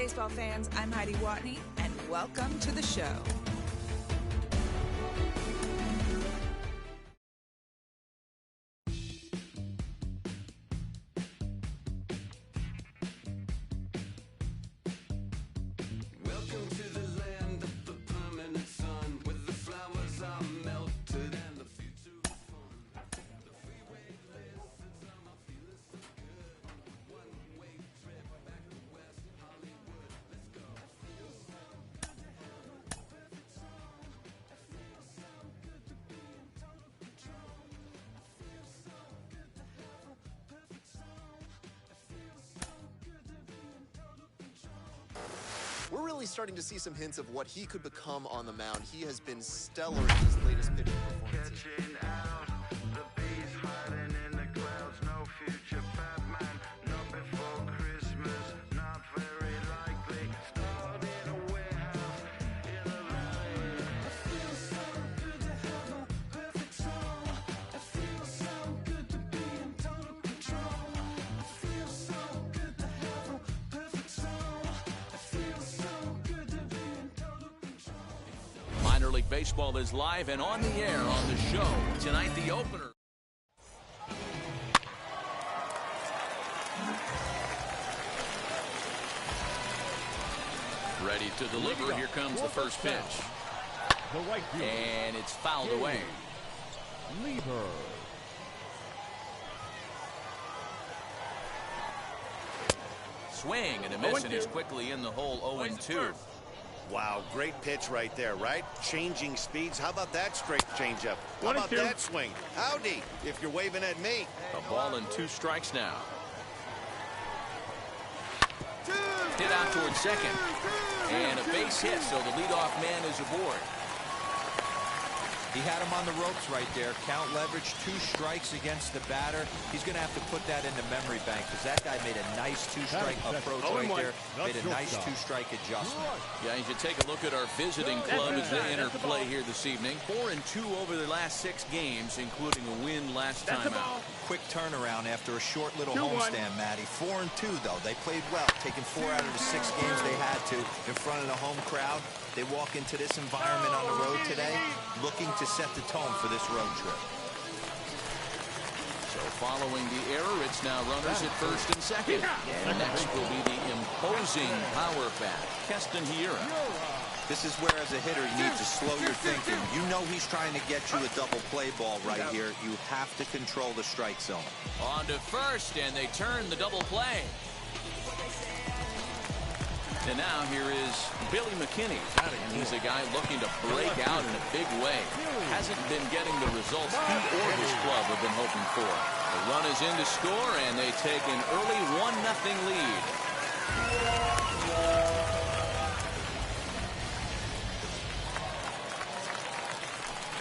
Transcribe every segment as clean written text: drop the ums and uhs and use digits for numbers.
baseball fans. I'm Heidi Watney, and welcome to the show. Welcome to the land of the permanent sun, where the flowers are melted and the future is fun. The freeway listens, I'm feeling so good. One-way trip back to West Hollywood. Let's go. We're really starting to see some hints of what he could become on the mound. He has been stellar in his latest pitching performances. Catching out, the bees hiding in the clouds. No future Batman, not before Christmas. Not very likely. Stored in a warehouse in the valley. I feel so good to have a perfect song. I feel so good to be in total control. I feel so good to have a perfect song. I feel so good to be in total control. Minor League Baseball is live and on the air on the show. Tonight, the opener. Ready to deliver. Here comes the first pitch. And it's fouled away. Swing and a miss, and is quickly in the hole. 0-2. Wow, great pitch right there, right? Changing speeds. How about that straight changeup? How about that swing? Howdy, if you're waving at me. A ball and 2 strikes now. Hit out towards second. And a base hit, so the leadoff man is aboard. He had him on the ropes right there. Count leverage, 2 strikes against the batter. He's going to have to put that into memory bank because that guy made a nice 2-strike approach right there. Made a nice 2-strike adjustment. Yeah, you should take a look at our visiting club as they enter play here this evening. 4-2 over the last 6 games, including a win last time out. Quick turnaround after a short little homestand, Matty. 4-2, though. They played well, taking 4 out of the 6 games they had to in front of the home crowd. They walk into this environment on the road today looking to set the tone for this road trip. So following the error, it's now runners at first and second. And next will be the imposing power bat, Keston Hiura. This is where, as a hitter, you need to slow your thinking. You know he's trying to get you a double play ball right here. You have to control the strike zone. On to first, and they turn the double play. And now here is Billy McKinney. And he's a guy looking to break out in a big way. Hasn't been getting the results he or his club have been hoping for. The run is in to score, and they take an early 1-0 lead.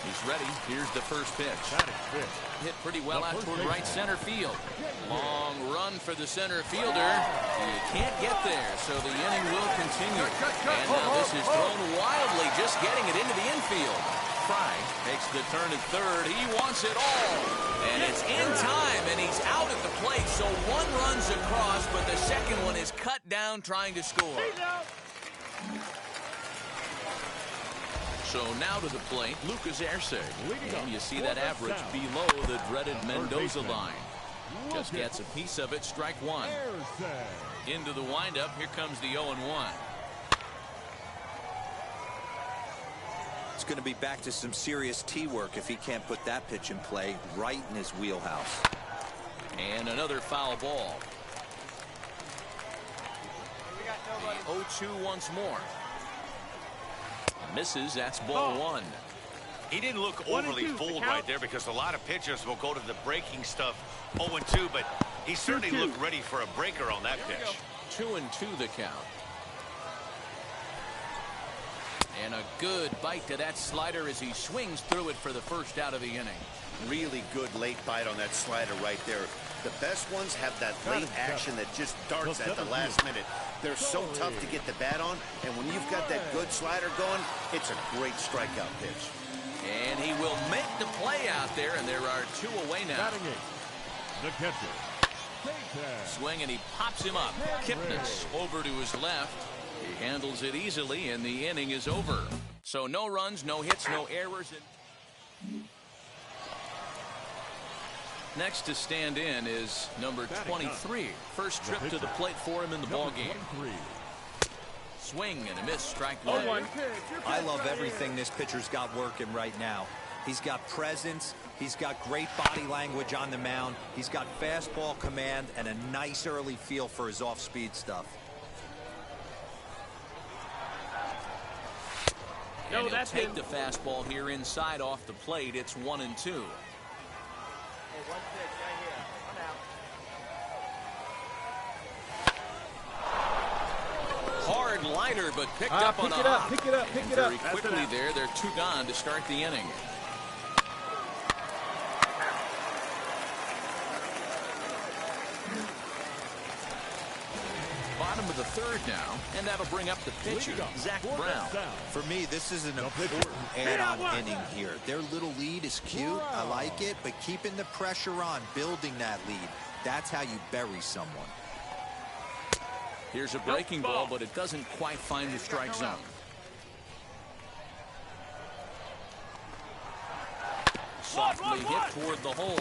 He's ready. Here's the first pitch. Hit pretty well out toward right center field. Long run for the center fielder. You can't get there, so the inning will continue. And now this is thrown wildly, just getting it into the infield. Fry makes the turn at third. He wants it all. And it's in time, and he's out at the plate. So 1 run's across, but the second one is cut down trying to score. So now to the plate, Lucas Erceg. And you see that average below the dreaded Mendoza line. Just gets a piece of it, strike 1. Into the windup, here comes the 0-1. It's going to be back to some serious tee work if he can't put that pitch in play right in his wheelhouse. And another foul ball. The 0-2 once more. Misses, that's ball 1. He didn't look overly fooled right there because a lot of pitchers will go to the breaking stuff 0-2, but he certainly looked ready for a breaker on that pitch. 2-2 the count. And a good bite to that slider as he swings through it for the first out of the inning. Really good late bite on that slider right there. The best ones have that late action that just darts at the last minute. They're so tough to get the bat on, and when you've got that good slider going, it's a great strikeout pitch. And he will make the play out there, and there are 2 away now. The catcher. Swing, and he pops him up. Kipnis over to his left. Handles it easily, and the inning is over. So no runs, no hits, no errors. Next to stand in is number 23. First trip to the plate for him in the ballgame. Swing and a miss, strike one. I love everything this pitcher's got working right now. He's got presence. He's got great body language on the mound. He's got fastball command and a nice early feel for his off-speed stuff. And he'll take the fastball here inside off the plate. It's 1-2. Hard liner, but picked up on a hop. Pick it up. Very quickly there, they're 2 gone to start the inning. Bottom of the 3rd now, and that'll bring up the pitcher, Zach Brown. For me, this is an important add-on inning here. Their little lead is cute. I like it, but keeping the pressure on, building that lead, that's how you bury someone. Here's a breaking ball, but it doesn't quite find the strike zone. Softly hit toward the hole.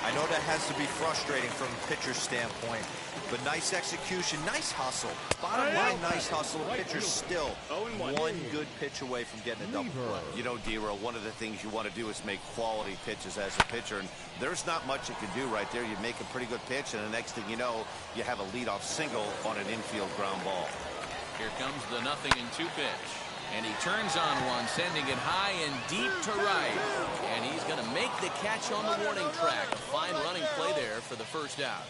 I know that has to be frustrating from a pitcher's standpoint, but nice execution, nice hustle. Bottom line, nice hustle. The pitcher's still one good pitch away from getting a double play. You know, D-Roll, one of the things you want to do is make quality pitches as a pitcher, and there's not much you can do right there. You make a pretty good pitch, and the next thing you know, you have a leadoff single on an infield ground ball. Here comes the 0-2 pitch. And he turns on one, sending it high and deep to right. And he's going to make the catch on the warning track. A fine running play there for the first out.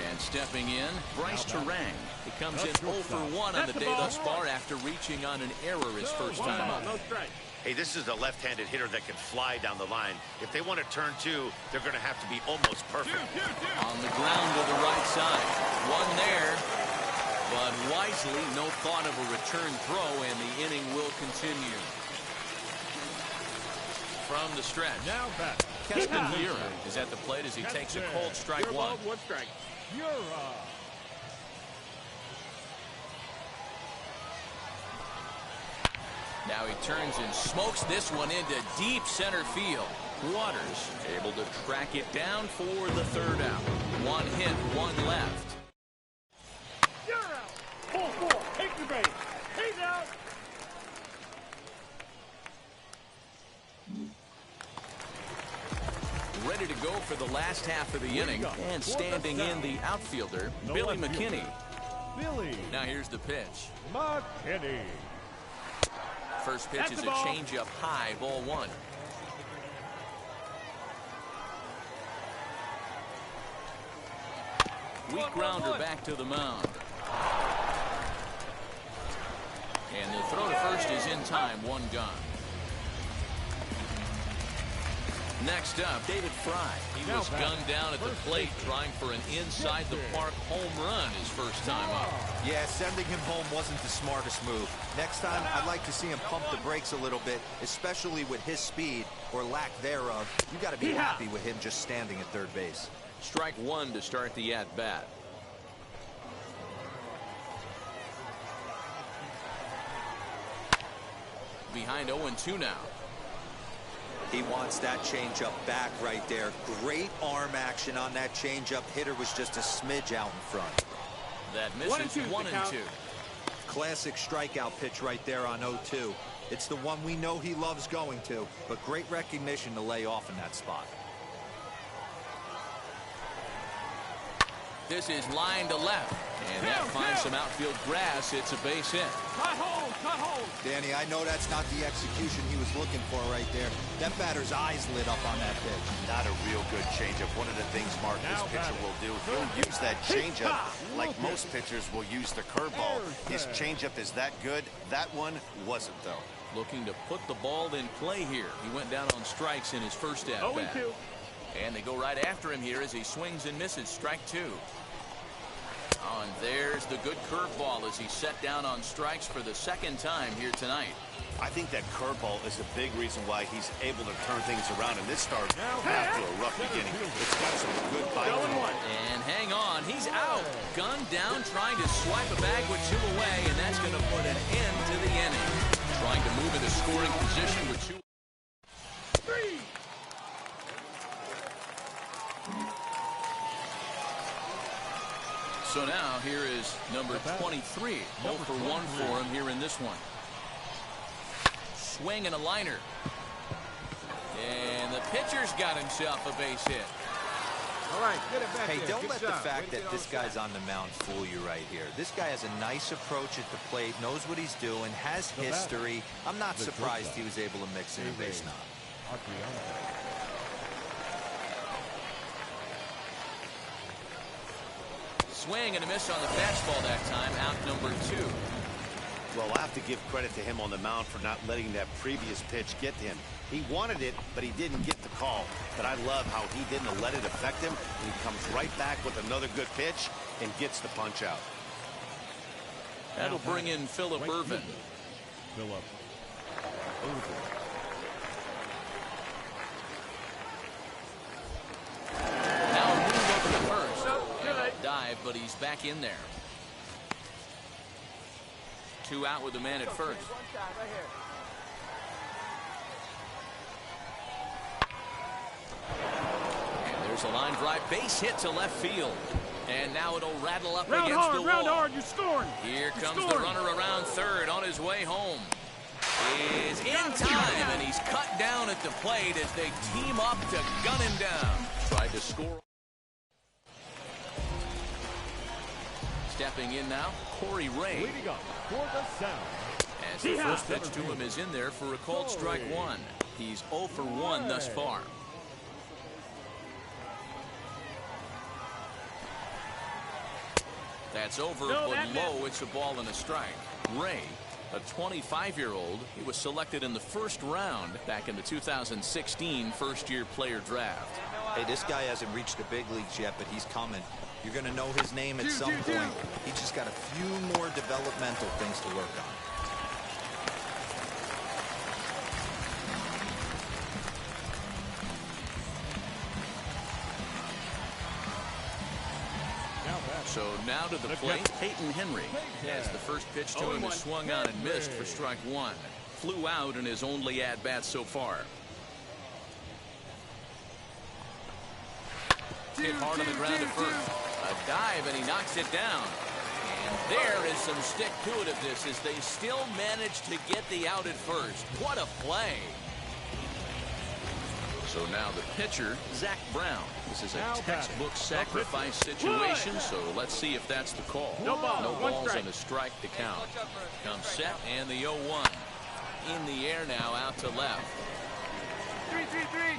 And stepping in, Bryce Turang. He comes in 0 for 1 on the day thus far after reaching on an error his first time up. Hey, this is a left-handed hitter that can fly down the line. If they want to turn 2, they're going to have to be almost perfect. On the ground to the right side. One there. But wisely, no thought of a return throw, and the inning will continue. From the stretch. Now back. Keston Hiura is at the plate as he takes a cold strike one. Now he turns and smokes this one into deep center field. Waters able to track it down for the 3rd out. 1 hit, 1 left. Take the base. He's out. Ready to go for the last half of the inning, and standing in the outfielder, Billy McKinney. Now here's the pitch. McKinney. First pitch is a changeup high, ball 1. Weak grounder back to the mound. And the throw to first is in time, 1 gone. Next up, David Fry. He was gunned down at the plate trying for an inside-the-park home run his first time up. Yeah, sending him home wasn't the smartest move. Next time, I'd like to see him pump the brakes a little bit, especially with his speed, or lack thereof. You got to be happy with him just standing at 3rd base. Strike 1 to start the at-bat. Behind 0-2 now. He wants that changeup back right there. Great arm action on that changeup. Hitter was just a smidge out in front. That misses 1-2. Classic strikeout pitch right there on 0-2. It's the one we know he loves going to, but great recognition to lay off in that spot. This is line to left, and that finds some outfield grass. It's a base hit. Cut hold. Danny, I know that's not the execution he was looking for right there. That batter's eyes lit up on that pitch. Not a real good changeup. One of the things, Mark, this pitcher will do, he'll use that changeup like most pitchers will use the curveball. His changeup is that good. That one wasn't, though. Looking to put the ball in play here. He went down on strikes in his first at-bat. And they go right after him here as he swings and misses. Strike 2. Oh, and there's the good curveball as he's set down on strikes for the second time here tonight. I think that curveball is a big reason why he's able to turn things around in this start after a rough beginning. It's got some good bite to it. And hang on, he's out. Gunned down, trying to swipe a bag with 2 away, and that's going to put an end to the inning. Trying to move into scoring position with 2. So now here is number 23. 0 for 1 for him here in this one. Swing and a liner. And the pitcher's got himself a base hit. All right, get it back. Hey, there. don't Good let the shot. fact Way to that get this on the guy's on the mound fool you right here. This guy has a nice approach at the plate, knows what he's doing, has history. I'm not surprised he was able to mix in a base knock. Swing and a miss on the fastball that time. Out number 2. Well, I have to give credit to him on the mound for not letting that previous pitch get to him. He wanted it, but he didn't get the call. But I love how he didn't let it affect him. He comes right back with another good pitch and gets the punch out. That'll bring in Phillip Ervin. Phillip Now a move over to first. Dive, but he's back in there. 2 out with the man at first. And there's a line drive, base hit to left field. And now it'll rattle up against the wall. Round hard, you're scoring. Here comes the runner around third on his way home. Is in time, and he's cut down at the plate as they team up to gun him down. Tried to score. Stepping in now, Corey Ray. Leading up for the sound. As the first pitch to him is in there for a called strike 1. He's 0 for 1 thus far. That's over, but low. It's a ball and a strike. Ray, a 25-year-old, he was selected in the first round back in the 2016 first-year player draft. Hey, this guy hasn't reached the big leagues yet, but he's coming. You're going to know his name at some point. He just got a few more developmental things to work on. So now to the plate, Peyton Henry. As the first pitch to him is swung on and missed for strike 1. Flew out in his only at-bat so far. Hit hard on the ground at first. A dive, and he knocks it down. And there is some stick-to-itiveness as they still manage to get the out at first. What a play. So now the pitcher, Zach Brown. This is a textbook sacrifice situation, so let's see if that's the call. No balls and a strike to count. Comes set, and the 0-1. In the air now, out to left.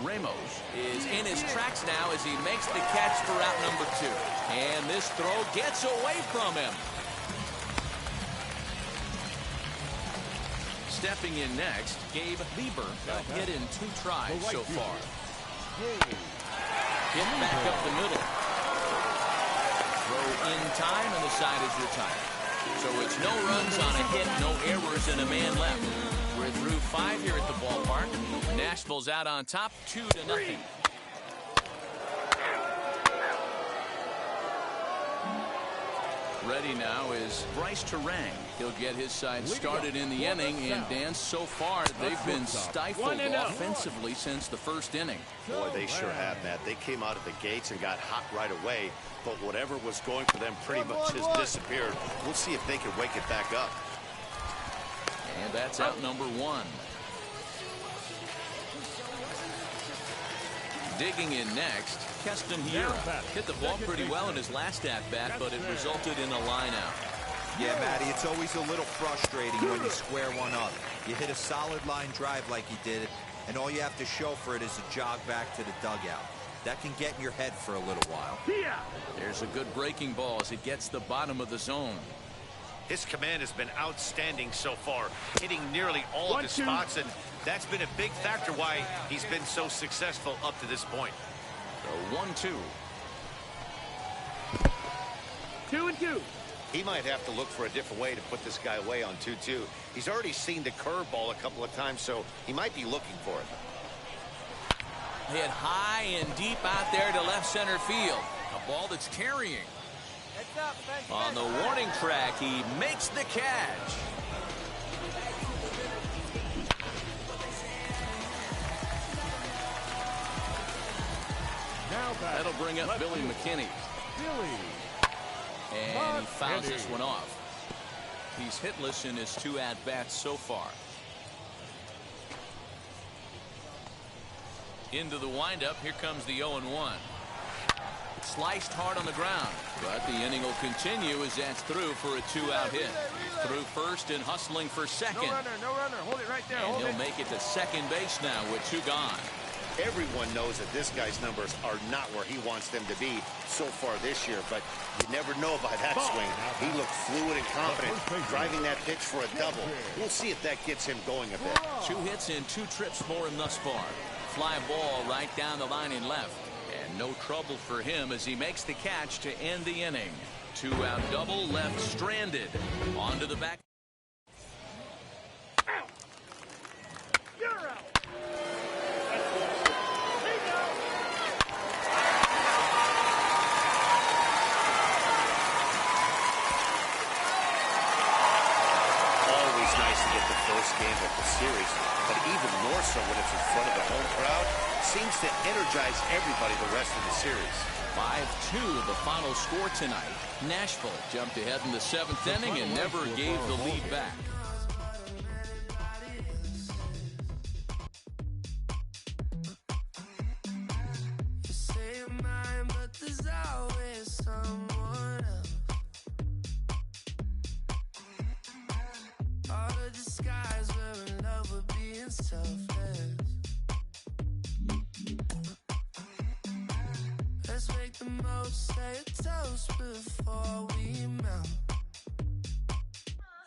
Ramos is in his tracks now as he makes the catch for out number 2. And this throw gets away from him. Stepping in next, Gabe Lieber, a hit in 2 tries so far. Hit back up the middle. Throw in time, and the side is retired. So it's no runs on a hit, no errors, and a man left. We're through 5 here at the ballpark. Nashville's out on top, 2-0. Ready now is Bryce Terang. He'll get his side started in the inning, and Dan, so far they've been stifled offensively since the first inning. Boy, they sure have, Matt. They came out of the gates and got hot right away, but whatever was going for them pretty much has disappeared. We'll see if they can wake it back up. And that's out number 1. Digging in next, Keston Hiura. Hit the ball pretty well in his last at-bat, but it resulted in a line-out. Yeah, Matty, it's always a little frustrating when you square one up. You hit a solid line drive like he did, and all you have to show for it is a jog back to the dugout. That can get in your head for a little while. There's a good breaking ball as it gets the bottom of the zone. His command has been outstanding so far, hitting nearly all of his spots, and that's been a big factor why he's been so successful up to this point. So 1-2. 2-2. He might have to look for a different way to put this guy away on 2-2. He's already seen the curveball a couple of times, so he might be looking for it. Hit high and deep out there to left center field. A ball that's carrying. On the warning track, he makes the catch. That'll bring up Billy McKinney. And he fouls this one off. He's hitless in his 2 at-bats so far. Into the windup. Here comes the 0-1. Sliced hard on the ground, but the inning will continue as that's through for a 2-out hit. Through first and hustling for second. No runner. Hold it right there. And he'll make it to second base now with 2 gone. Everyone knows that this guy's numbers are not where he wants them to be so far this year, but you never know by that swing. He looked fluid and confident, driving that pitch for a double. We'll see if that gets him going a bit. 2 hits and 2 trips for him thus far. Fly ball right down the line and left. And no trouble for him as he makes the catch to end the inning. 2-out double, left stranded. On to the back. You're out. Always nice to get the first game of the series, but even more so when it's in front of the home crowd. Seems to energize everybody the rest of the series. 5-2 the final score tonight. Nashville jumped ahead in the 7th inning and never gave the lead back. You say you're mine, but there's always someone else. All the disguise we're in love with being selfless. Let's make the most, say a toast before we melt.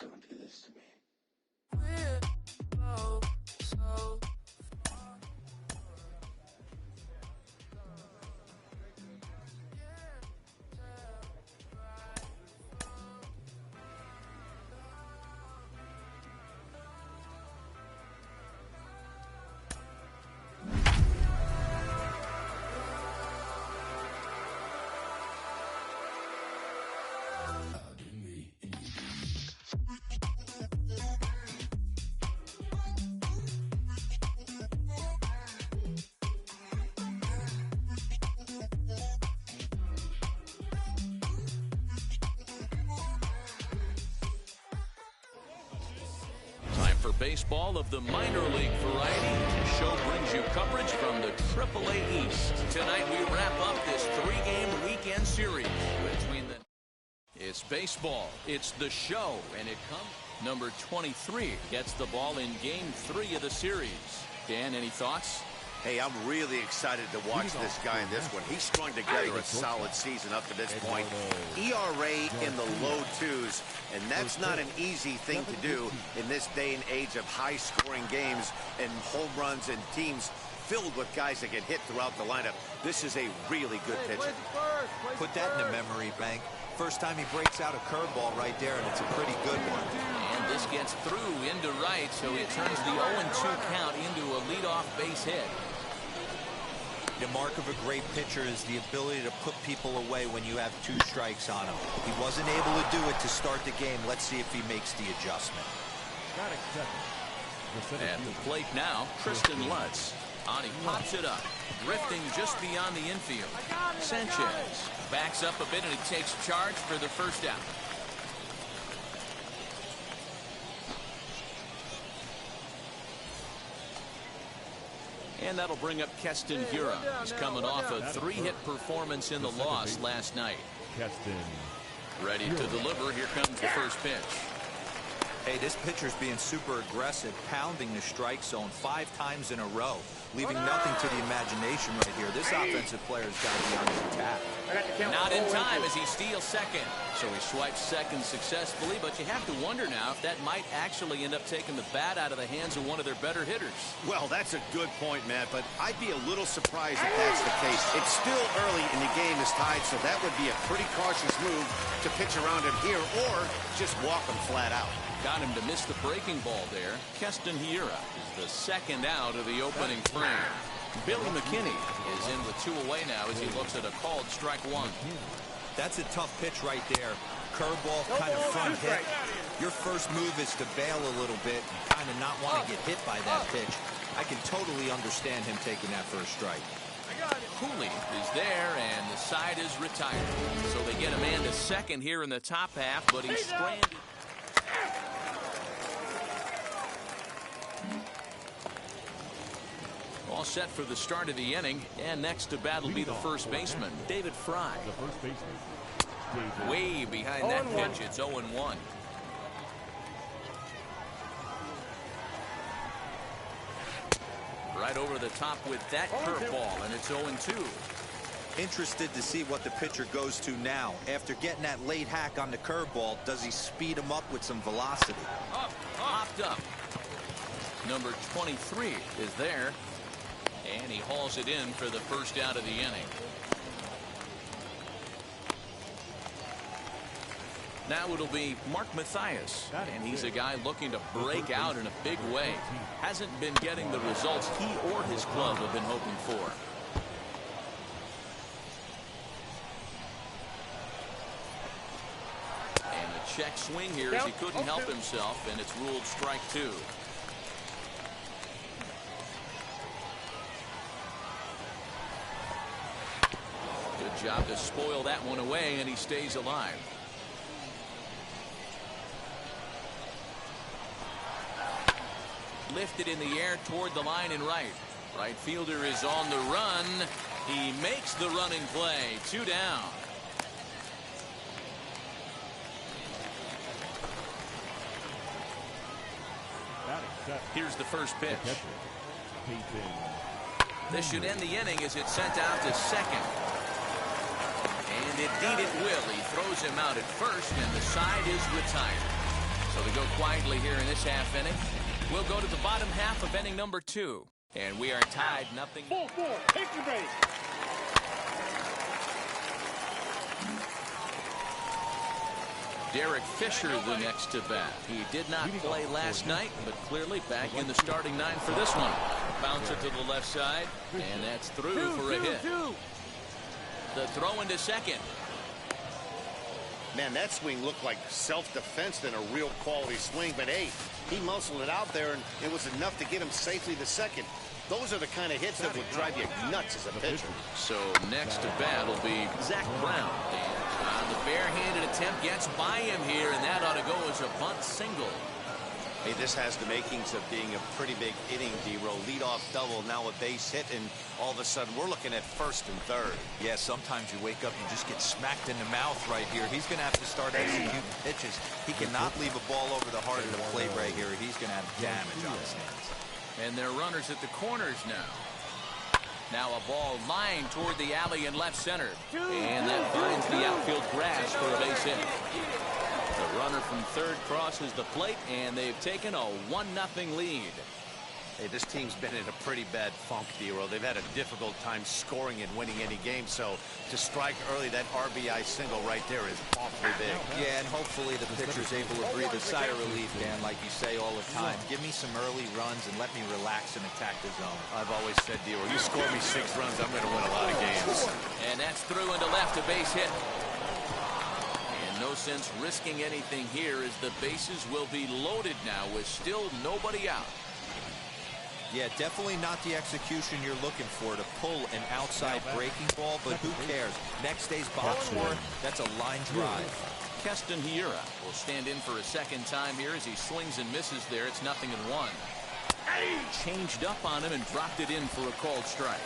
Don't do this to me. We're both so far. For baseball of the minor league variety, the show brings you coverage from the AAA East. Tonight we wrap up this 3-game weekend series between the... It's baseball, it's the show, and it comes... Number 23 gets the ball in game 3 of the series. Dan, any thoughts? Hey, I'm really excited to watch this guy in this one. He's strung together a solid season up to this point. ERA in the low 2s, and that's not an easy thing to do in this day and age of high-scoring games and home runs and teams filled with guys that get hit throughout the lineup. This is a really good pitcher. Put that in the memory bank. First time he breaks out a curveball right there, and it's a pretty good one. And this gets through into right, so it turns the 0-2 count into a leadoff base hit. The mark of a great pitcher is the ability to put people away when you have 2 strikes on him. He wasn't able to do it to start the game. Let's see if he makes the adjustment. At the plate now, Tristan Lutz. On he pops it up, drifting just beyond the infield. Sanchez backs up a bit and he takes charge for the first out. And that'll bring up Keston Hiura. He's coming off a 3-hit performance in the loss last night. Ready to deliver. Here comes the first pitch. Hey, this pitcher's being super aggressive, pounding the strike zone 5 times in a row. leaving nothing to the imagination right here. This offensive player's got to be on his attack. Not in time as he steals second. So he swipes second successfully, but you have to wonder now if that might actually end up taking the bat out of the hands of one of their better hitters. Well, that's a good point, Matt, but I'd be a little surprised if that's the case. It's still early and the game is tied, so that would be a pretty cautious move to pitch around him here or just walk him flat out. Got him to miss the breaking ball there. Keston Hiura is the second out of the opening frame. Billy McKinney is in with 2 away now as he looks at a called strike 1. That's a tough pitch right there. Curveball, kind of front hit. Your first move is to bail a little bit and kind of not want to get hit by that pitch. I can totally understand him taking that first strike. Cooley is there, and the side is retired. So they get a man to second here in the top half, but he's stranded. All set for the start of the inning, and next to bat will be the first baseman, David Fry. Way behind that pitch, it's 0-1. Right over the top with that curveball, and it's 0-2. Interested to see what the pitcher goes to now. After getting that late hack on the curveball, does he speed him up with some velocity? Hopped up. Number 23 is there. And he hauls it in for the first out of the inning. Now it'll be Mark Mathias, and he's a guy looking to break out in a big way. Hasn't been getting the results he or his club have been hoping for. And a check swing here as he couldn't help himself, and it's ruled strike 2. Good job to spoil that one away, and he stays alive. Lifted in the air toward the line and right. Right fielder is on the run. He makes the running play. 2 down. Here's the first pitch. This should end the inning as it's sent out to second. And indeed it will. He throws him out at first, and the side is retired. So they go quietly here in this half inning. We'll go to the bottom half of inning number 2. And we are tied 0. Ball 4. Take your base. Derek Fisher the next to bat. He did not play last night, but clearly back in the starting 9 for this one. Bouncer to the left side, and that's through for a hit. The throw into second. Man, that swing looked like self-defense than a real quality swing, but hey, he muscled it out there, and it was enough to get him safely to second. Those are the kind of hits that would drive you nuts as a pitcher. So next to bat will be Zach Brown. And the barehanded attempt gets by him here, and that ought to go as a bunt single. Hey, this has the makings of being a pretty big inning, D-Roll. Leadoff double, now a base hit, and all of a sudden we're looking at first and third. Yeah, sometimes you wake up, you just get smacked in the mouth right here. He's going to have to start executing pitches. He cannot leave a ball over the heart of the plate right here. He's going to have damage on his hands. And they're runners at the corners now. Now a ball lined toward the alley in left center. And that finds the outfield grass for a base hit. The runner from third crosses the plate, and they've taken a 1-0 lead. Hey, this team's been in a pretty bad funk, D-Roll. They've had a difficult time scoring and winning any game, so to strike early, that RBI single right there is awfully big. Yeah, and hopefully the pitcher's able to breathe a sigh of relief, Dan, like you say all the time. Give me some early runs and let me relax and attack the zone. I've always said, D-Roll, you score me 6 runs, I'm going to win a lot of games. And that's through into left, a base hit. And no sense risking anything here as the bases will be loaded now with still nobody out. Yeah, definitely not the execution you're looking for to pull an outside breaking ball, but who cares? Next day's box score, that's a line drive. Keston Hiura will stand in for a second time here as he swings and misses there. It's 0-1. Changed up on him and dropped it in for a called strike.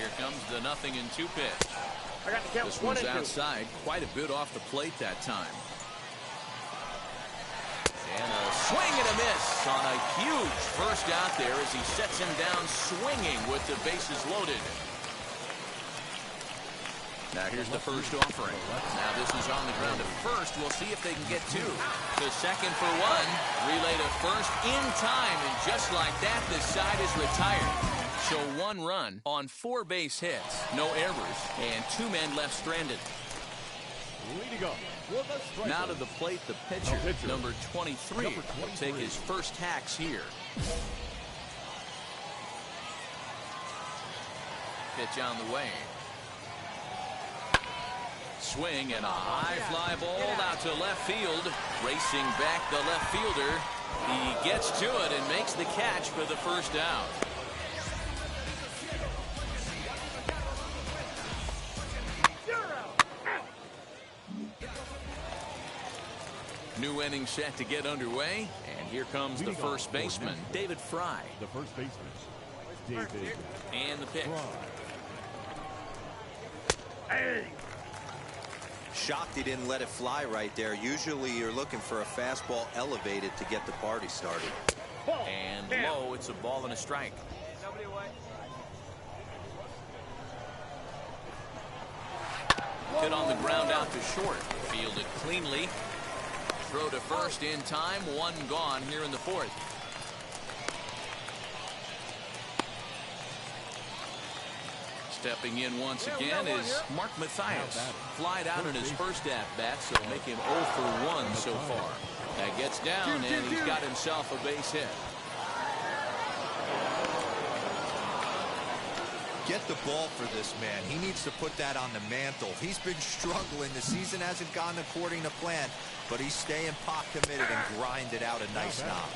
Here comes the 0-2 pitch. I got the count. This one's outside, quite a bit off the plate that time. And a swing and a miss on a huge first out there as he sets him down swinging with the bases loaded. Now here's the first offering. Now this is on the ground to first. We'll see if they can get two. To second for one. Relay to first in time. And just like that, the side is retired. So 1 run on 4 base hits. No errors. And 2 men left stranded. Now to the plate, the pitcher. Number 23. Will take his first hacks here. Pitch on the way. Swing and a high fly ball out to left field. Racing back the left fielder. He gets to it and makes the catch for the first out. New inning set to get underway. And here comes the first baseman, David Fry. The first baseman, David. And the pitch. Hey! Shocked he didn't let it fly right there. Usually you're looking for a fastball elevated to get the party started. And low, it's a ball and a strike. Hit on the ground out to short. Fielded cleanly. Throw to first in time. 1 gone here in the 4th. Stepping in once again is Mark Mathias. Flied out in his first at-bat, so make him 0 for 1 so far. That gets down, and he's got himself a base hit. Get the ball for this man. He needs to put that on the mantle. He's been struggling. The season hasn't gone according to plan, but he's staying pot committed and grinded out a nice knock.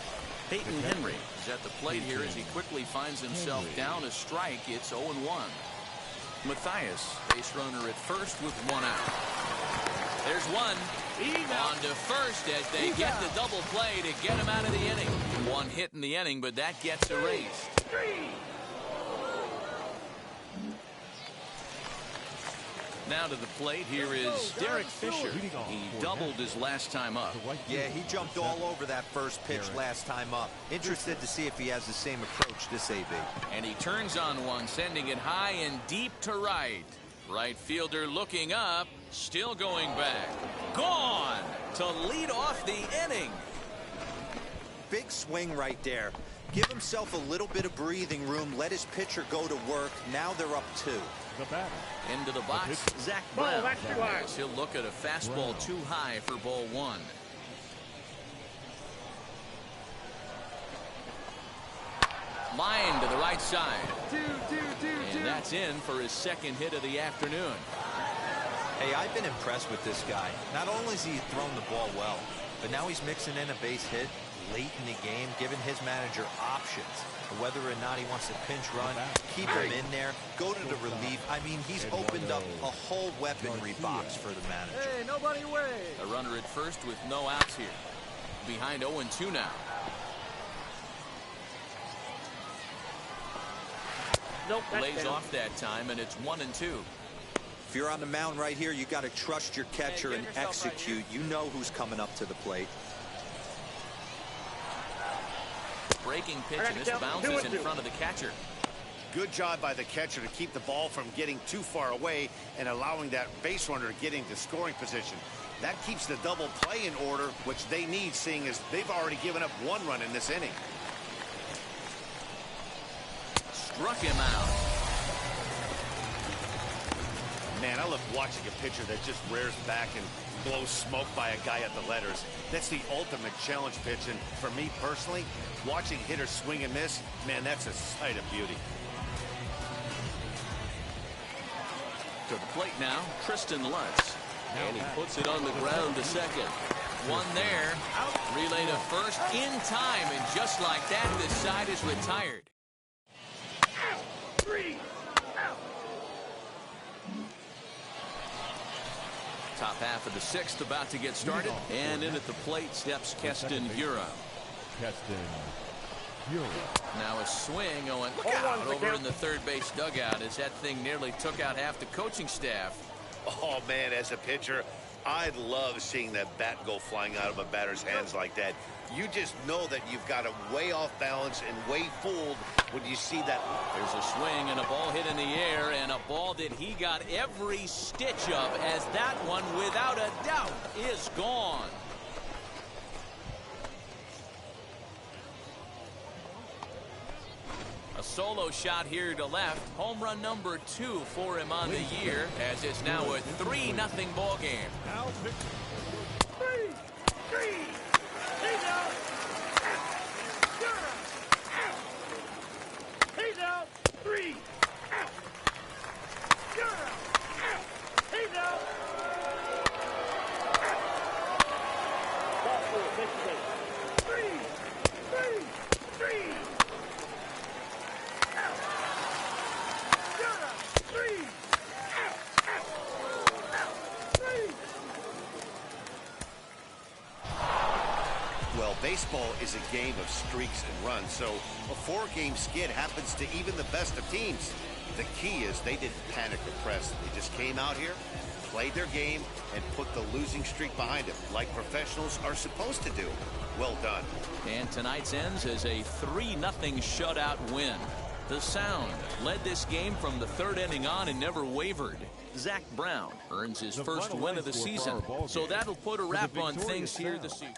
Peyton Henry is at the plate here as he quickly finds himself down a strike. It's 0-1. Mathias, base runner at first with 1 out. There's one. On to first as they get the double play to get him out of the inning. 1 hit in the inning, but that gets erased. Now to the plate, here is Derek Fisher. He doubled his last time up. Yeah, he jumped all over that first pitch last time up. Interested to see if he has the same approach this AB. And he turns on one, sending it high and deep to right. Right fielder looking up, still going back. Gone to lead off the inning. Big swing right there. Give himself a little bit of breathing room. Let his pitcher go to work. Now they're up 2. Into the box, Zach Brown. He'll look at a fastball too high for ball 1. Line to the right side. And that's in for his 2nd hit of the afternoon. Hey, I've been impressed with this guy. Not only has he thrown the ball well, but now he's mixing in a base hit late in the game, giving his manager options. Whether or not he wants to pinch run, keep him in there, go to the relief. I mean, he's opened up a whole weaponry box for the manager. Hey, nobody away. A runner at first with no outs here. Behind 0-2 now. Nope, Lays off that time, and it's 1-2. If you're on the mound right here, you got to trust your catcher and execute. You know who's coming up to the plate. Breaking pitch, and this bounces in front of the catcher. Good job by the catcher to keep the ball from getting too far away and allowing that base runner to get into scoring position. That keeps the double play in order, which they need, seeing as they've already given up 1 run in this inning. Struck him out. Man, I love watching a pitcher that just rears back and blows smoke by a guy at the letters. That's the ultimate challenge pitch, and for me personally, watching hitters swing and miss, man, that's a sight of beauty. To the plate now, Tristan Lutz. And he puts it on the ground to second. 1 there. Relay to first in time, and just like that, this side is retired. Top half of the 6th about to get started, and in at the plate steps Keston Yura. Now a swing going over in the 3rd base dugout as that thing nearly took out half the coaching staff. Oh man, as a pitcher, I love seeing that bat go flying out of a batter's hands like that. You just know that you've got it way off balance and way fooled when you see that. There's a swing and a ball hit in the air, and a ball that he got every stitch of, as that one, without a doubt, is gone. A solo shot here to left. Home run number 2 for him on the year, as it's now a 3-0 ball game. Three. He's out. You're out. He's out. 3. Out. You're out. He's out. Ball 4, take the base. 3. Well, baseball is a game of streaks and runs, so a 4-game skid happens to even the best of teams. The key is they didn't panic or press. They just came out here, played their game, and put the losing streak behind them, like professionals are supposed to do. Well done. And tonight's ends as a 3-0 shutout win. The Sound led this game from the 3rd inning on and never wavered. Zach Brown earns his first win of the season, so that'll put a wrap on things here this season.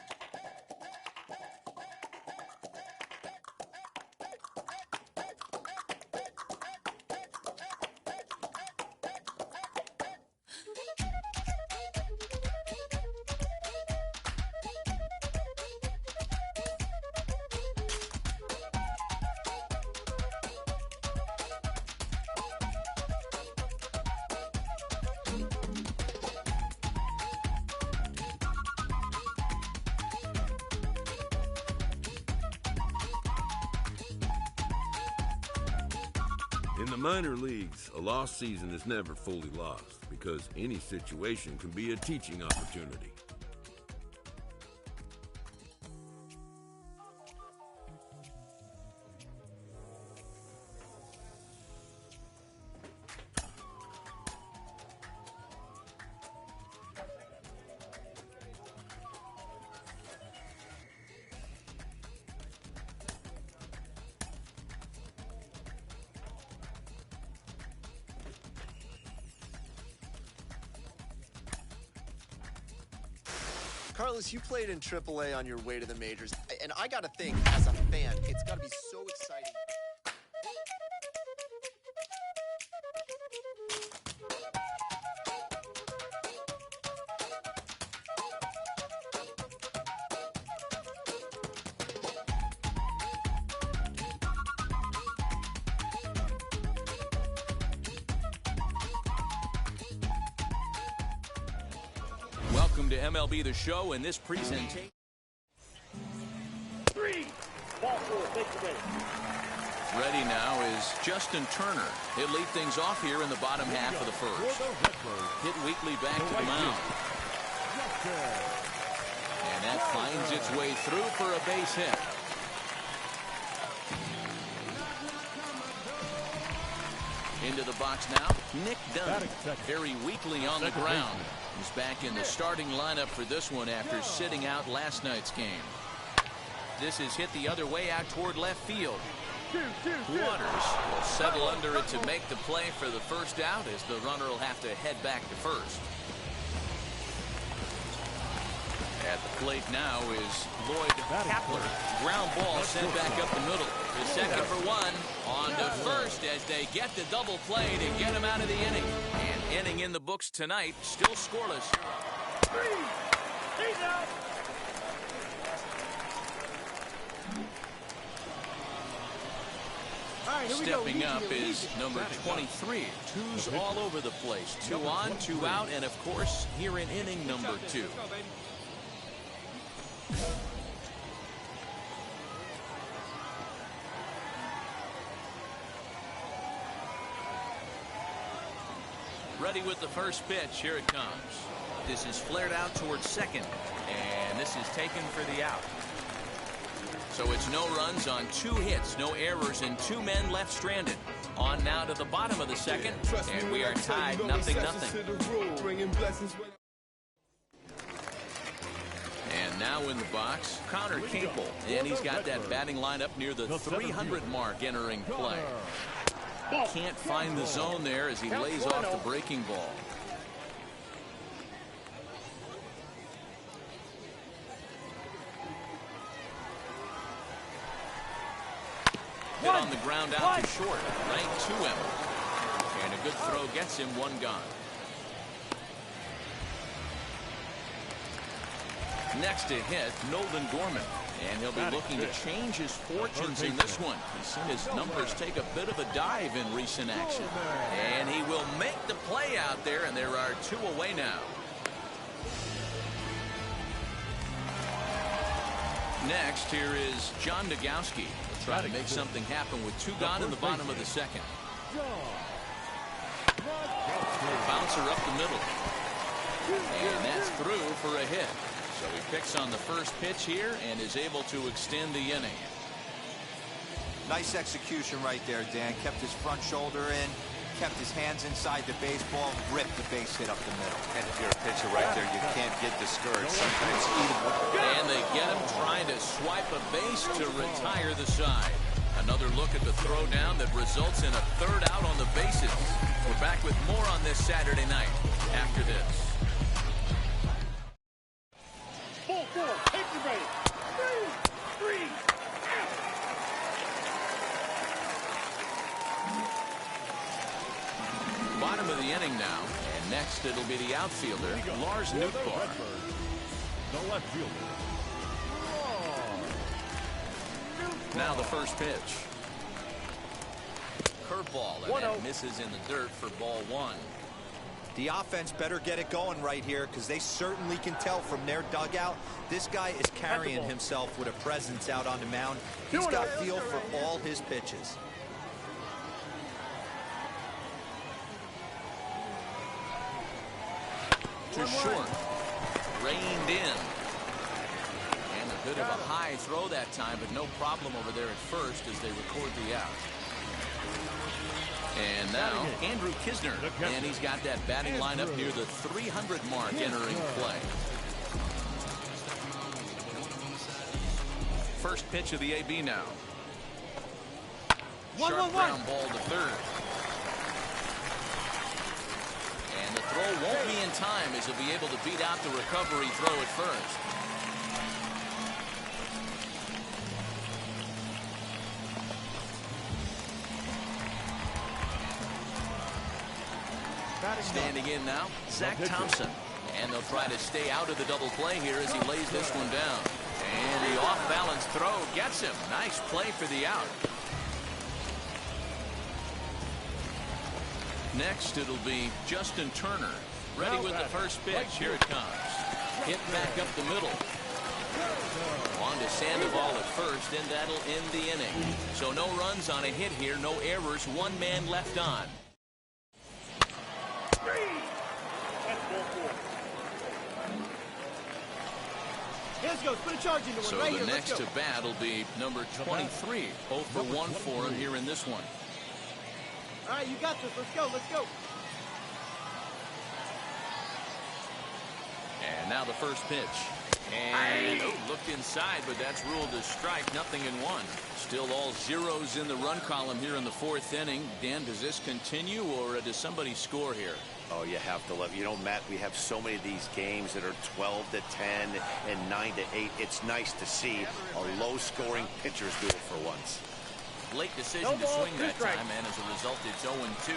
In the minor leagues, a lost season is never fully lost because any situation can be a teaching opportunity. Carlos, you played in AAA on your way to the majors, and I gotta think, as a fan, it's gotta be so exciting. Welcome to MLB The Show and this presentation. 3. Ball 4, take the base. Ready now is Justin Turner. He'll lead things off here in the bottom half of the first. Hit weakly back to the mound. And that finds its way through for a base hit. Into the box now, Nick Dunn. Very weakly on the ground. He's back in the starting lineup for this one after sitting out last night's game. This is hit the other way out toward left field. Waters will settle under it to make the play for the first out, as the runner will have to head back to first. At the plate now is Lloyd Kapler. Ground ball sent back up the middle. The second for one. On to first as they get the double play to get him out of the inning. And inning in the books tonight, still scoreless. 3. He's out. Stepping up is number 23. Twos all over the place. 2 on, 2 out, and of course, here in inning number 2. Ready with the first pitch. Here it comes. This is flared out towards second, and this is taken for the out. So it's no runs on 2 hits, no errors, and 2 men left stranded. On now to the bottom of the second, and we are tied 0-0. Now in the box, Connor Capel, and he's got that batting lineup near the 300 mark entering play. Can't find the zone there as he lays off the breaking ball. Hit on the ground out to short, right to him. And a good throw gets him one gone. Next to hit, Nolan Gorman. And he'll be looking to change his fortunes in this one. He's seen his numbers take a bit of a dive in recent action. And he will make the play out there, and there are two away now. Next, here is John Nagowski. Try to make something happen with two gone in the bottom of the second. Bouncer up the middle. And that's through for a hit. So he picks on the first pitch here and is able to extend the inning. Nice execution right there, Dan. Kept his front shoulder in, kept his hands inside the baseball, ripped the base hit up the middle. And if you're a pitcher right there, you can't get discouraged. Sometimes and they get him trying to swipe a base to retire the side. Another look at the throwdown that results in a third out on the bases. We're back with more on this Saturday night after this. Ball four, take the base. Three. Bottom of the inning now, and next it'll be the outfielder, Lars Nootbaar. The left fielder. Now the first pitch. Curveball, and that misses in the dirt for ball one. The offense better get it going right here because they certainly can tell from their dugout this guy is carrying himself with a presence out on the mound. He's got feel for all his pitches. To short. Reined in. And a bit of a high throw that time, but no problem over there at first as they record the out. And now Andrew Kisner, and he's got that batting lineup near the 300 mark entering play. First pitch of the AB now. Sharp ground ball to third. And the throw won't be in time as he'll be able to beat out the recovery throw at first. Standing in now, Zach Thompson. And they'll try to stay out of the double play here as he lays this one down. And the off-balance throw gets him. Nice play for the out. Next, it'll be Justin Turner. Ready with the first pitch. Here it comes. Hit back up the middle. On to Sandoval at first, and that'll end the inning. So no runs on a hit here, no errors, one man left on. So the next to bat will be number 23. 0 for 1 for him here in this one. All right, you got this. Let's go. Let's go. And now the first pitch. And looked inside, but that's ruled a strike. Nothing in one. Still all zeros in the run column here in the fourth inning. Dan, does this continue, or does somebody score here? Oh, you have to love. You know, Matt, we have so many of these games that are 12 to 10 and 9 to 8. It's nice to see a low-scoring pitchers do it for once. Late decision to swing that time, and as a result, it's 0-2.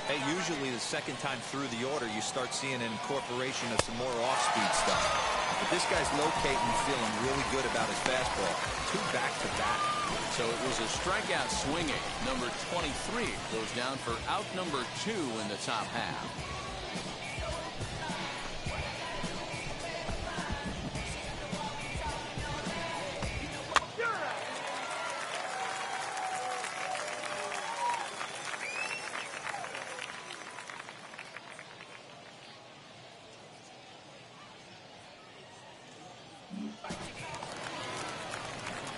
Hey, usually the second time through the order, you start seeing an incorporation of some more off-speed stuff. But this guy's locating, feeling really good about his fastball. 2 back-to-back. So it was a strikeout swinging. Number 23 goes down for out number 2 in the top half.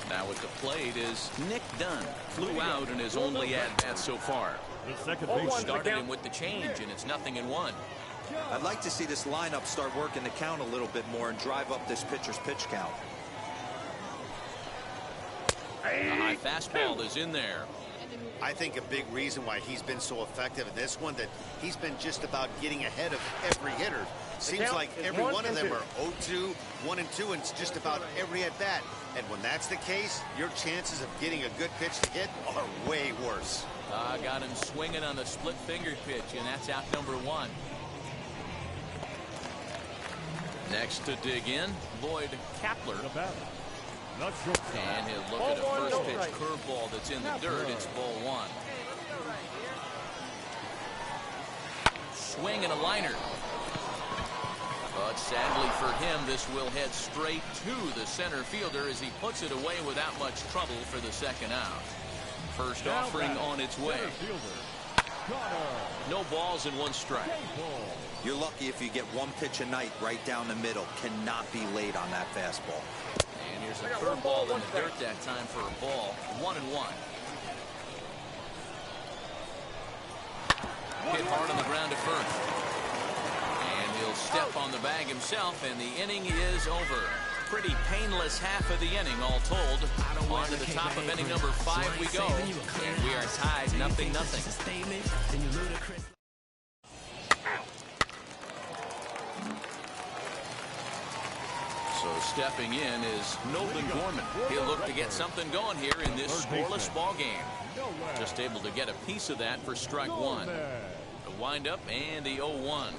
Now at the plate is Nick Dunn. Flew out in his only at-bat so far. Started him with the change, and it's 0-1. I'd like to see this lineup start working the count a little bit more and drive up this pitcher's pitch count. The high fastball is in there. I think a big reason why he's been so effective in this one, that he's been just about getting ahead of every hitter. Seems like every one of them are 0-2, 1-2, and it's just about every at bat. And when that's the case, your chances of getting a good pitch to hit are way worse. Got him swinging on the split finger pitch, and that's out number 1. Next to dig in, Lloyd Kapler. And he'll look at a first pitch curveball that's in the dirt. It's ball 1. Swing and a liner. But sadly for him, this will head straight to the center fielder as he puts it away without much trouble for the second out. First offering on its way. No balls and 1 strike. You're lucky if you get 1 pitch a night right down the middle. Cannot be late on that fastball. And here's a curveball in the dirt that time for a ball. 1-1. Hit hard on the ground to first. And he'll step on the bag himself, and the inning is over. Pretty painless half of the inning, all told. On to the top of inning number 5 we go. And we are tied 0-0. So stepping in is Nolan Gorman. He'll look to get something going here in this scoreless ball game. Just able to get a piece of that for strike 1. The windup and the 0-1.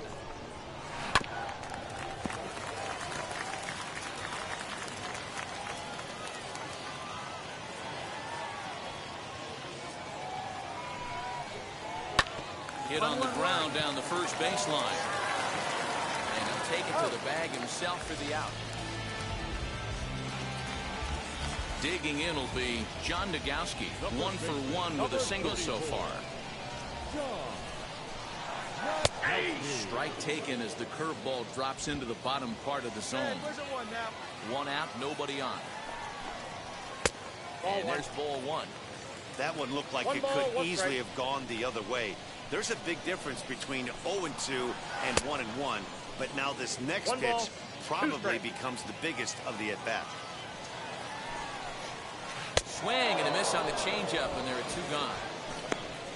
Hit on the ground down the first baseline. And he'll take it to the bag himself for the out. Digging in will be John Nagowski, 1 for 1 with a single so far. Strike taken as the curveball drops into the bottom part of the zone. 1 out, nobody on. And there's ball 1. That one looked like it could easily have gone the other way. There's a big difference between 0-2 and 1-1, but now this next pitch probably becomes the biggest of the at-bat. Swing and a miss on the changeup, and there are 2 gone.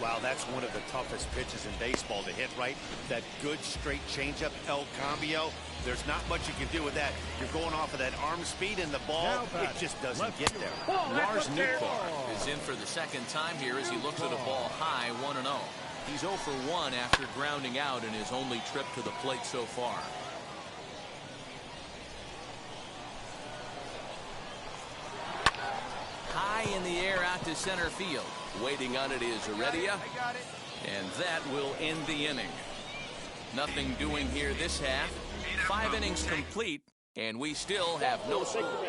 Wow, that's one of the toughest pitches in baseball to hit, right? That good straight changeup, El Cambio. There's not much you can do with that. You're going off of that arm speed, and the ball, it just doesn't get there. Lars Nootbaar is in for the second time here as he looks at a ball high, 1-0. He's 0 for 1 after grounding out in his only trip to the plate so far. High in the air out to center field. Waiting on it is Heredia. And that will end the inning. Nothing doing here this half. 5 innings complete, and we still have no score.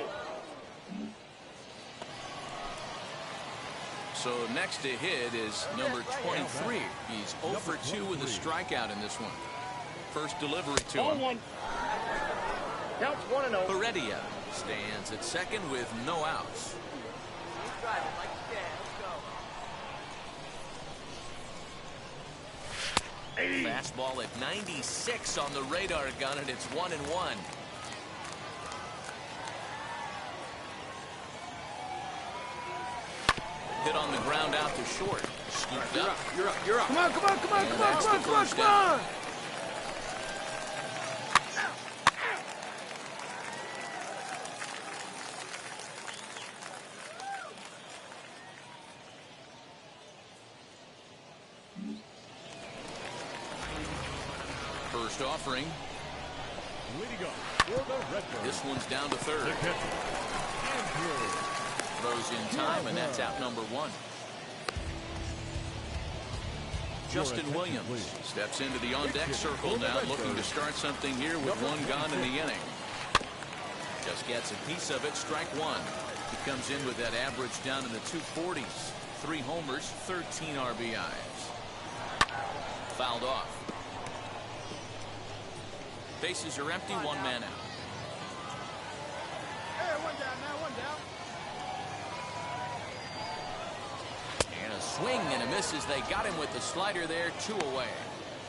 So next to hit is number 23. He's 0 for 2 with a strikeout in this one. First delivery to him. Counts 1-0. Heredia stands at second with no outs. Fastball at 96 on the radar gun, and it's 1-1. Hit on the ground out to short. Scooped up. You're up. Come on. Come on. First offering. This one's down to third. Throws in time, and that's out number 1. Justin Williams steps into the on-deck circle now, looking to start something here with 1 gone in the inning. Just gets a piece of it, strike 1. He comes in with that average down in the 240s. 3 homers, 13 RBIs. Fouled off. Bases are empty, 1 man out. Hey, 1 down now, 1 down. And a swing and a miss as they got him with the slider there, 2 away.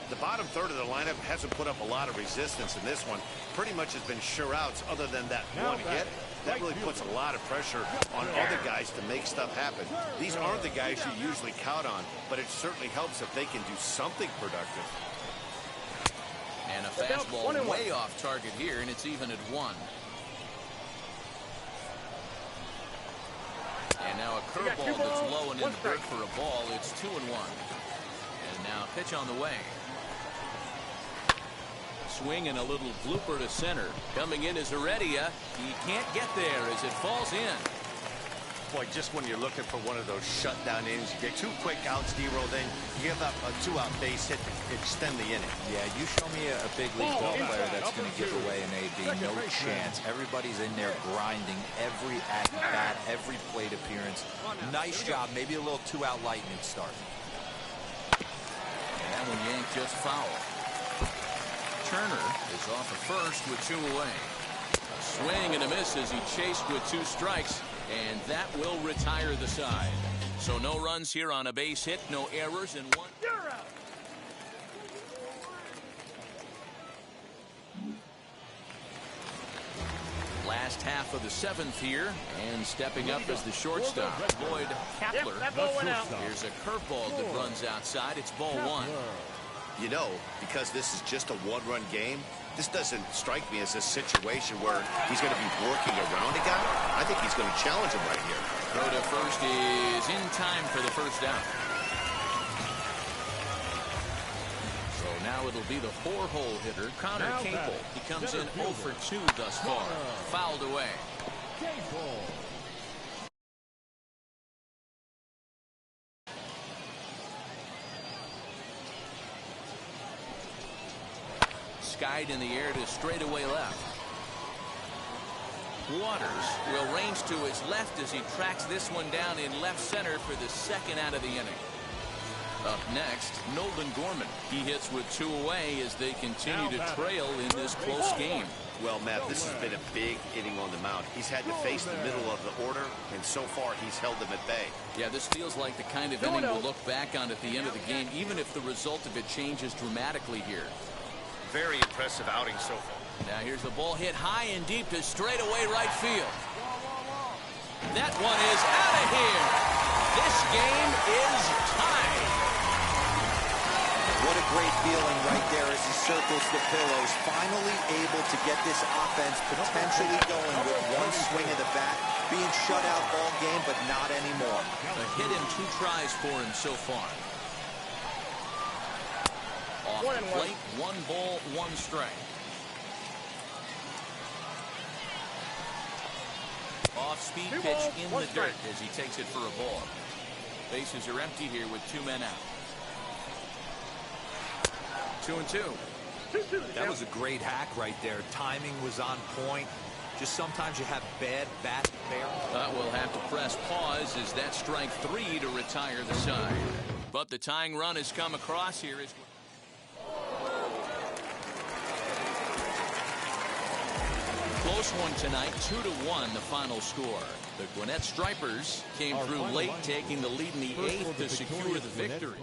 The bottom third of the lineup hasn't put up a lot of resistance in this one. Pretty much has been sure outs other than that one hit. That really puts a lot of pressure on other guys to make stuff happen. These aren't the guys you usually count on, but it certainly helps if they can do something productive. And a fastball way off target here, and it's even at 1. And now a curveball that's low and in the dirt for a ball. It's 2-1. And now a pitch on the way. Swing and a little blooper to center. Coming in is Heredia. He can't get there as it falls in. Boy, just when you're looking for one of those shutdown innings, you get 2 quick outs, D-roll, then you give up a 2-out base hit to extend the inning. Yeah, you show me a big league ball player that's going to give away an AB. No chance. Everybody's in there grinding every at-bat, every plate appearance. Nice job. Maybe a little 2-out lightning start. And that one yanked just foul. Turner is off at first with 2 away. A swing and a miss as he chased with 2 strikes, and that will retire the side. So no runs here on a base hit, no errors, and 1. You're out. Last half of the 7th here, and stepping up as the shortstop, Lloyd Kapler. Here's a curveball that runs outside. It's ball 1. You know, because this is just a 1-run game, this doesn't strike me as a situation where he's going to be working around a guy. I think he's going to challenge him right here. Throw to first is in time for the first down. So now it'll be the 4-hole hitter, Connor Capel. He comes in 0 for 2 thus far. Fouled away. Skied in the air to straightaway left. Waters will range to his left as he tracks this one down in left center for the 2nd out of the inning. Up next, Nolan Gorman. He hits with 2 away as they continue to trail in this close game. Well, Matt, this has been a big inning on the mound. He's had to face the middle of the order, and so far he's held them at bay. Yeah, this feels like the kind of inning we'll look back on at the end of the game, even if the result of it changes dramatically here. Very impressive outing so far. Now here's the ball hit high and deep to straightaway right field. That one is out of here. This game is tied. What a great feeling right there as he circles the pillows. Finally able to get this offense potentially going with 1 swing of the bat. Being shut out all game, but not anymore. A hit in 2 tries for him so far. Off the plate, 1 ball, 1 strike. Off-speed pitch in the dirt as he takes it for a ball. Bases are empty here with 2 men out. 2-2. That was a great hack right there. Timing was on point. Just sometimes you have bad bat bearing. We'll have to press pause as that strike 3 to retire the side. But the tying run has come across here. Close one tonight, 2-1 the final score. The Gwinnett Stripers came through late, taking the lead in the 8th to secure the victory.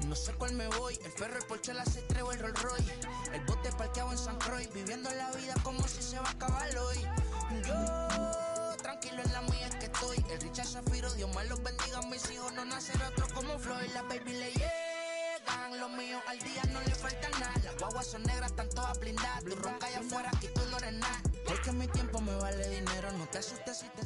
No sé cuál me voy, el ferro, el Porsche, la C3 o el Rolls Royce. El bote parqueado en San Croix, viviendo la vida como si se va a acabar hoy. Yo, tranquilo en la mía es que estoy. El Richard Zafiro, Dios más los bendiga, mis hijos no nacen otro como Floyd. Las baby le llegan, los míos al día no le falta nada. Las guaguas son negras, están todas blindadas. Tu ronca allá afuera, aquí tú no eres nada. Es que mi tiempo me vale dinero, no te asustes si te